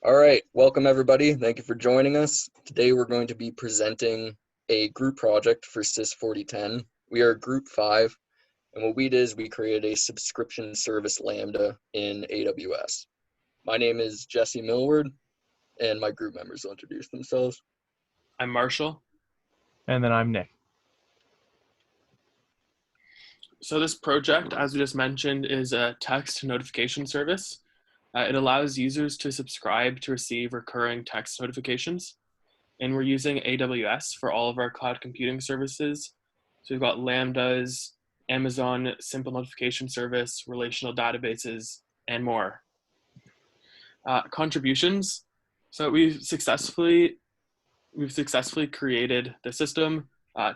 All right, welcome everybody. Thank you for joining us. Today we're going to be presenting a group project for SIS 4010. We are group 5, and what we did is we created a subscription service Lambda in AWS. My name is Jesse Millward, and my group members will introduce themselves. I'm Marshall. And then I'm Nick. So this project, as we just mentioned, is a text notification service. It allows users to subscribe to receive recurring text notifications. And we're using AWS for all of our cloud computing services. So we've got Lambdas, Amazon Simple Notification Service, relational databases, and more. Contributions. So we've successfully created the system.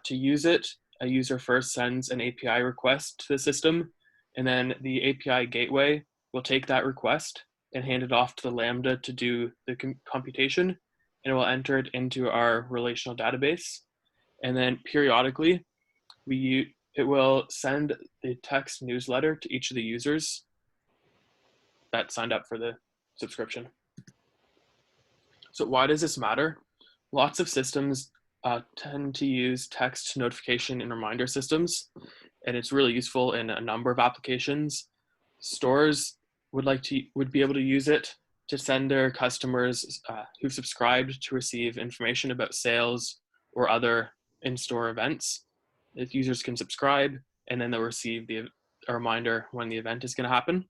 To use it, a user first sends an API request to the system, and then the API gateway will take that request and hand it off to the Lambda to do the computation, and it will enter it into our relational database. And then periodically, it will send the text newsletter to each of the users that signed up for the subscription. So why does this matter? Lots of systems tend to use text notification and reminder systems, and it's really useful in a number of applications. Stores would be able to use it to send their customers who subscribed to receive information about sales or other in-store events. If users can subscribe, and then they'll receive a reminder when the event is going to happen.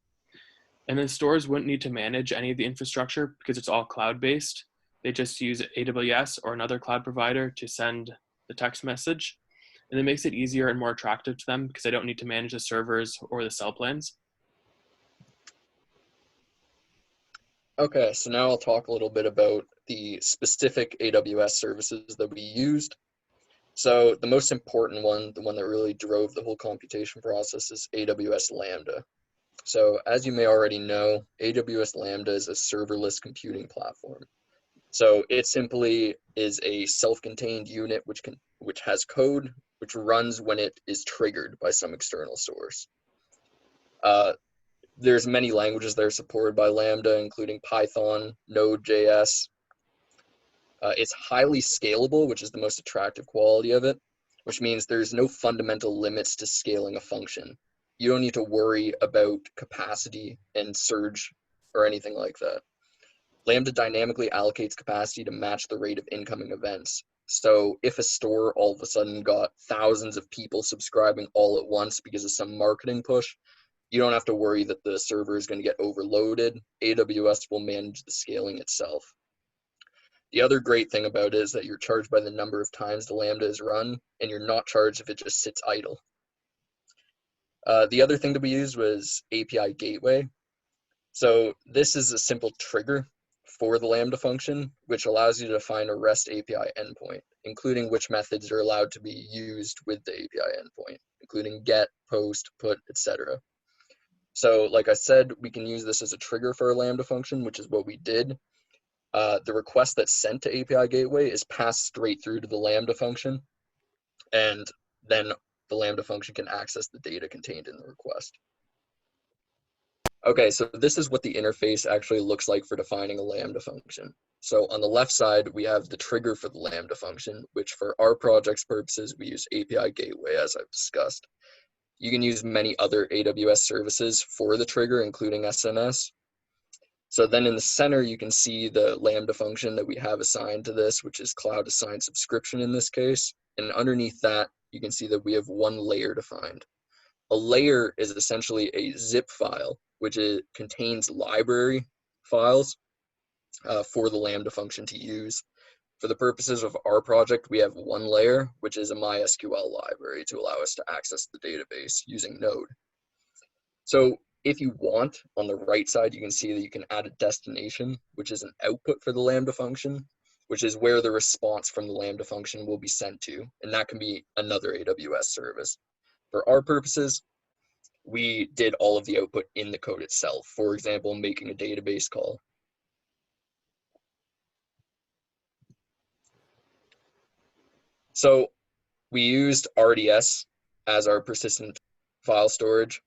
And then stores wouldn't need to manage any of the infrastructure because it's all cloud-based. They just use AWS or another cloud provider to send the text message. And it makes it easier and more attractive to them because they don't need to manage the servers or the cell plans. Okay, so now I'll talk a little bit about the specific AWS services that we used. So the most important one, the one that really drove the whole computation process, is AWS Lambda. So as you may already know, AWS Lambda is a serverless computing platform. So it simply is a self-contained unit which has code which runs when it is triggered by some external source. There's many languages that are supported by Lambda, including Python, Node.js. It's highly scalable, which is the most attractive quality of it, which means there's no fundamental limits to scaling a function. You don't need to worry about capacity and surge or anything like that. Lambda dynamically allocates capacity to match the rate of incoming events. So if a store all of a sudden got thousands of people subscribing all at once because of some marketing push, you don't have to worry that the server is going to get overloaded. AWS will manage the scaling itself. The other great thing about it is that you're charged by the number of times the Lambda is run, and you're not charged if it just sits idle. The other thing that we used was API gateway. So this is a simple trigger for the Lambda function, which allows you to define a REST API endpoint, including which methods are allowed to be used with the API endpoint, including get, post, put, etc. So like I said, we can use this as a trigger for a Lambda function, which is what we did. The request that's sent to API gateway is passed straight through to the Lambda function, and then the Lambda function can access the data contained in the request. Okay, so this is what the interface actually looks like for defining a Lambda function. So on the left side, we have the trigger for the Lambda function, which for our project's purposes, we use API gateway, as I've discussed. You can use many other AWS services for the trigger, including SNS. So then in the center, you can see the Lambda function that we have assigned to this, which is cloud assigned subscription in this case. And underneath that, you can see that we have one layer defined. A layer is essentially a zip file, which contains library files for the Lambda function to use. For the purposes of our project, we have one layer, which is a MySQL library to allow us to access the database using Node. So if you want, on the right side, you can see that you can add a destination, which is an output for the Lambda function, which is where the response from the Lambda function will be sent to, and that can be another AWS service. For our purposes, we did all of the output in the code itself. For example, making a database call. So we used RDS as our persistent file storage.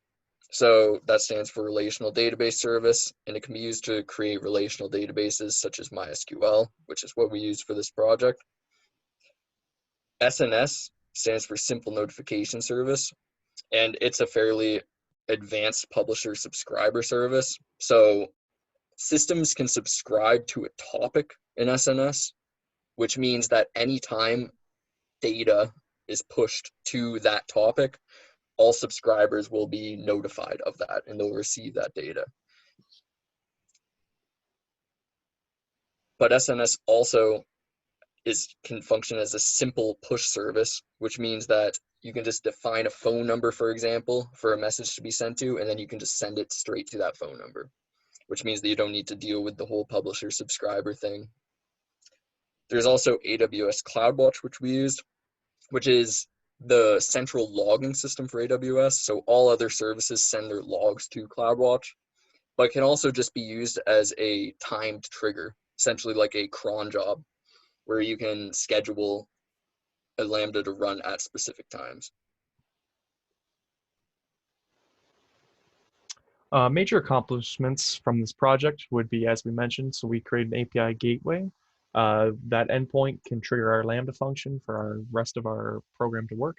So that stands for Relational Database Service, and it can be used to create relational databases such as MySQL, which is what we use for this project. SNS stands for Simple Notification Service, and it's a fairly advanced publisher subscriber service. So systems can subscribe to a topic in SNS, which means that anytime data is pushed to that topic, all subscribers will be notified of that and they'll receive that data. But SNS also can function as a simple push service, which means that you can just define a phone number, for example, for a message to be sent to, and then you can just send it straight to that phone number, which means that you don't need to deal with the whole publisher subscriber thing. There's also AWS CloudWatch, which we used, which is the central logging system for AWS. So all other services send their logs to CloudWatch, but can also just be used as a timed trigger, essentially like a cron job, where you can schedule a Lambda to run at specific times. Major accomplishments from this project would be, as we mentioned, so we created an API gateway. That endpoint can trigger our Lambda function for our rest of our program to work.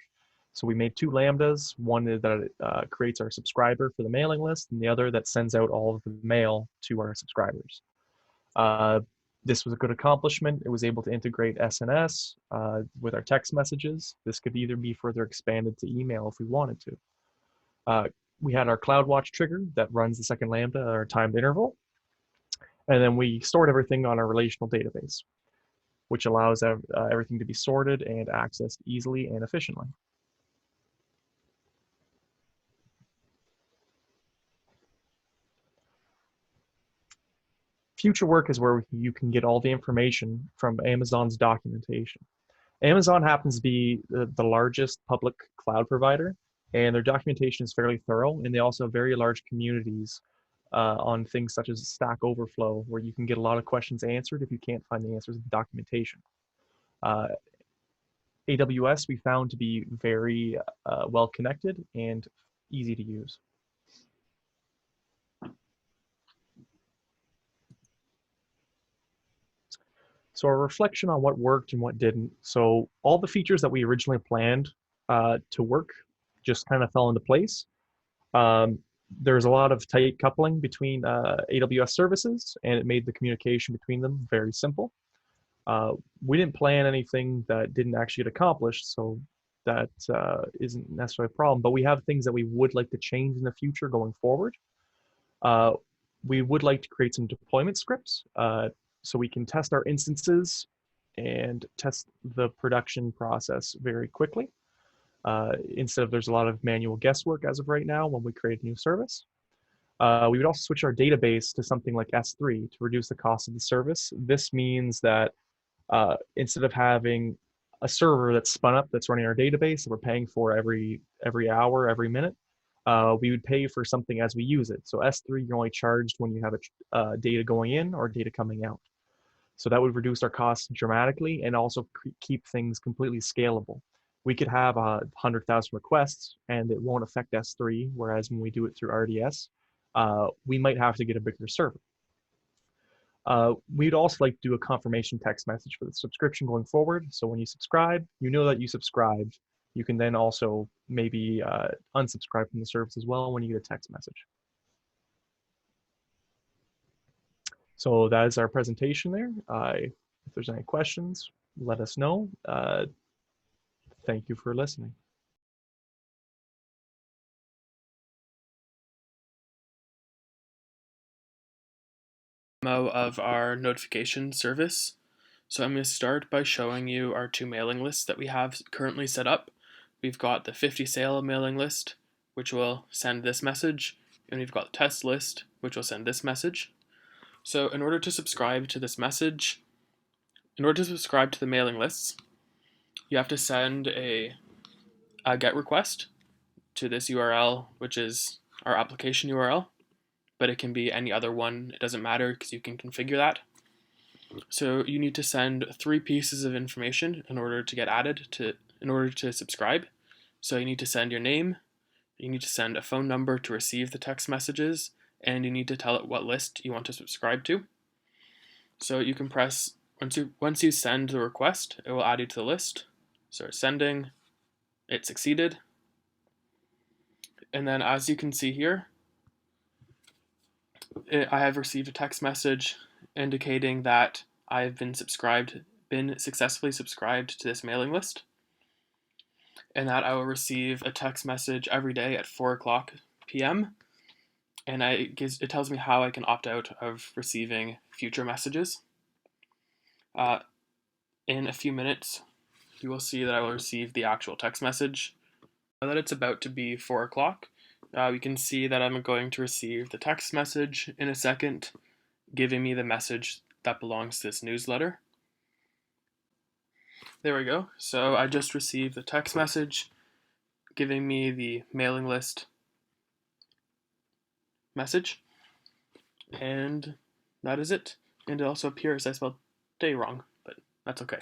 So we made two Lambdas, one that creates our subscriber for the mailing list, and the other that sends out all of the mail to our subscribers. This was a good accomplishment. It was able to integrate SNS with our text messages. This could either be further expanded to email if we wanted to. We had our CloudWatch trigger that runs the second Lambda at our timed interval. And then we stored everything on our relational database, which allows everything to be sorted and accessed easily and efficiently. Future work is where you can get all the information from Amazon's documentation. Amazon happens to be the largest public cloud provider, and their documentation is fairly thorough, and they also have very large communities on things such as Stack Overflow, where you can get a lot of questions answered if you can't find the answers in the documentation. AWS we found to be very well connected and easy to use. So a reflection on what worked and what didn't. So all the features that we originally planned to work just kind of fell into place. There's a lot of tight coupling between AWS services, and it made the communication between them very simple. We didn't plan anything that didn't actually get accomplished, so that isn't necessarily a problem, but we have things that we would like to change in the future going forward. We would like to create some deployment scripts so we can test our instances and test the production process very quickly. Instead of there's a lot of manual guesswork as of right now when we create a new service. We would also switch our database to something like S3 to reduce the cost of the service. This means that instead of having a server that's spun up that's running our database that we're paying for every hour, every minute, we would pay for something as we use it. So S3, you're only charged when you have data going in or data coming out. So that would reduce our costs dramatically and also keep things completely scalable. We could have 100,000 requests and it won't affect S3, whereas when we do it through RDS, we might have to get a bigger server. We'd also like to do a confirmation text message for the subscription going forward. So when you subscribe, you know that you subscribed. You can then also maybe unsubscribe from the service as well when you get a text message. So that is our presentation there. If there's any questions, let us know. Thank you for listening. Demo of our notification service. So I'm going to start by showing you our two mailing lists that we have currently set up. We've got the 50 sale mailing list, which will send this message, and we've got the test list, which will send this message. So in order to subscribe to this message, in order to subscribe to the mailing lists, you have to send a GET request to this URL, which is our application URL, but it can be any other one. It doesn't matter because you can configure that. So you need to send 3 pieces of information in order to get added in order to subscribe. So you need to send your name, you need to send a phone number to receive the text messages, and you need to tell it what list you want to subscribe to. So you can press, once you send the request, it will add you to the list. Start sending, it succeeded. And then as you can see here, I have received a text message indicating that I've been successfully subscribed to this mailing list, and that I will receive a text message every day at 4:00 p.m. And it tells me how I can opt out of receiving future messages. In a few minutes, you will see that I will receive the actual text message. Now that it's about to be 4:00, we can see that I'm going to receive the text message in a second, giving me the message that belongs to this newsletter. There we go. So I just received the text message giving me the mailing list message, and that is it. And it also appears I spelled day wrong, but that's okay.